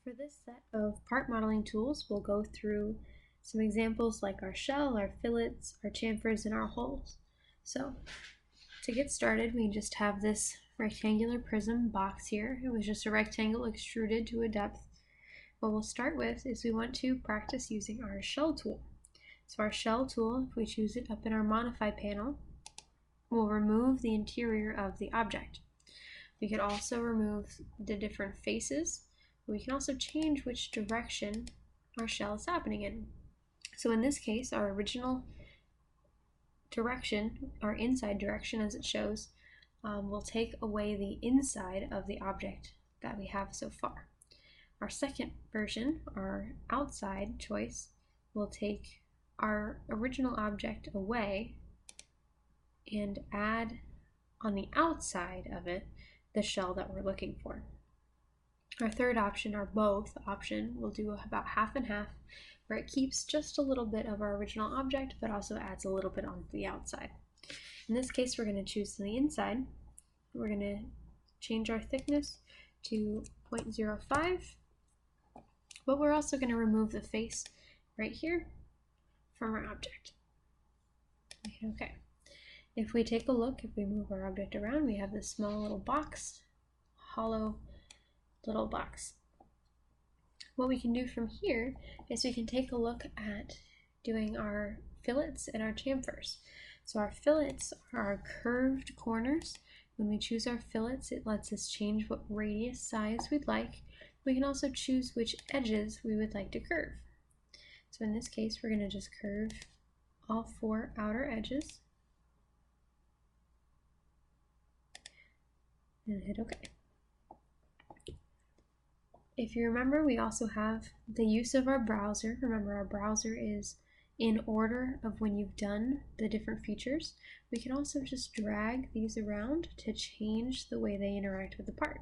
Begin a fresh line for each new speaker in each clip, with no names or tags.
For this set of part modeling tools, we'll go through some examples like our shell, our fillets, our chamfers, and our holes. So to get started, we just have this rectangular prism box here. It was just a rectangle extruded to a depth. What we'll start with is we want to practice using our shell tool. So our shell tool, if we choose it up in our modify panel, will remove the interior of the object. We could also remove the different faces. We can also change which direction our shell is happening in. So in this case, our original direction, our inside direction as it shows, will take away the inside of the object that we have so far. Our second version, our outside choice, will take our original object away and add on the outside of it the shell that we're looking for. Our third option, our both option, will do about half and half, where it keeps just a little bit of our original object, but also adds a little bit on the outside. In this case, we're going to choose the inside. We're going to change our thickness to 0.05, but we're also going to remove the face right here from our object. Okay. If we take a look, if we move our object around, we have this small little box, hollow little box. What we can do from here is we can take a look at doing our fillets and our chamfers. So our fillets are our curved corners. When we choose our fillets, it lets us change what radius size we'd like. We can also choose which edges we would like to curve. So in this case, we're going to just curve all 4 outer edges and hit OK. If you remember, we also have the use of our browser. Remember, our browser is in order of when you've done the different features. We can also just drag these around to change the way they interact with the part.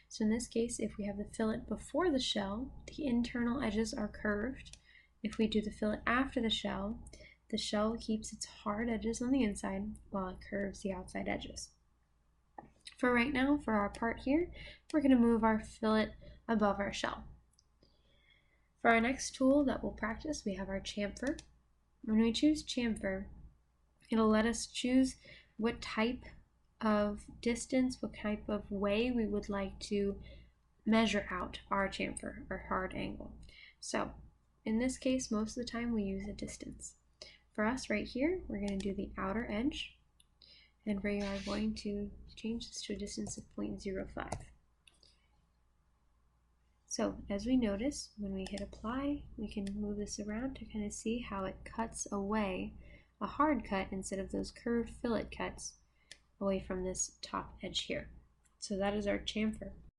So in this case, if we have the fillet before the shell, the internal edges are curved. If we do the fillet after the shell keeps its hard edges on the inside while it curves the outside edges. For right now, for our part here, we're going to move our fillet above our shell. For our next tool that we'll practice, we have our chamfer. When we choose chamfer, it'll let us choose what type of distance, what type of way we would like to measure out our chamfer, our hard angle. So in this case, most of the time we use a distance. For us right here, we're going to do the outer edge, and we are going to change this to a distance of 0.05. So as we notice, when we hit apply, we can move this around to kind of see how it cuts away a hard cut instead of those curved fillet cuts away from this top edge here. So that is our chamfer.